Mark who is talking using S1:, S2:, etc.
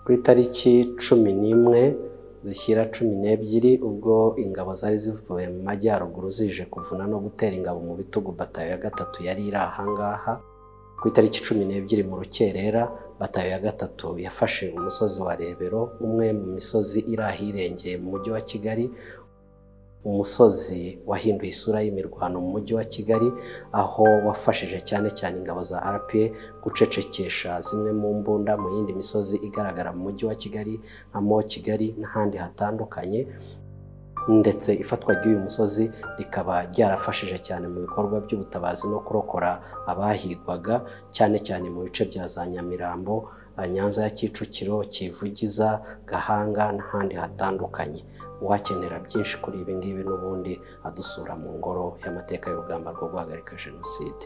S1: ku itariki 11 zishyira 12 ubwo ingabo zari zivuye mu majyaruguru zije kuvuna no gutera ingabo mu bitugu batayo ya gatatu yari iri ahangaha. Ku itariki 12 mu rukerera batayo ya gatatu yafashe umusozi wa Rebero, umwe mu misozi iri ahirengeye mu mujyi wa Kigali, umusozi wahinduye isura y'imirwano mu mujyi wa Kigali, aho wafashije cyane cyane ingabo za RPA gucecekesha zimwe mu mbunda mu yindi misozi igaragara mu mujyi wa Kigali nka Kigali n'ahandi hatandukanye, ndetse ifatwa ry'uyu musozi rikaba ryarafashije cyane mu bikorwa by'ubutabazi no kurokora abahigwaga cyane cyane mu bice bya za Nyamirambo, Nyanza ya Kicukiro, Kivugiza, Gahanga n'ahandi hatandukanye. Wakenera byinshi kuri ibi ngibi n'ubundi adusura mu ngoro y'amateka y'urugamba rwo guhagarika Jenoside.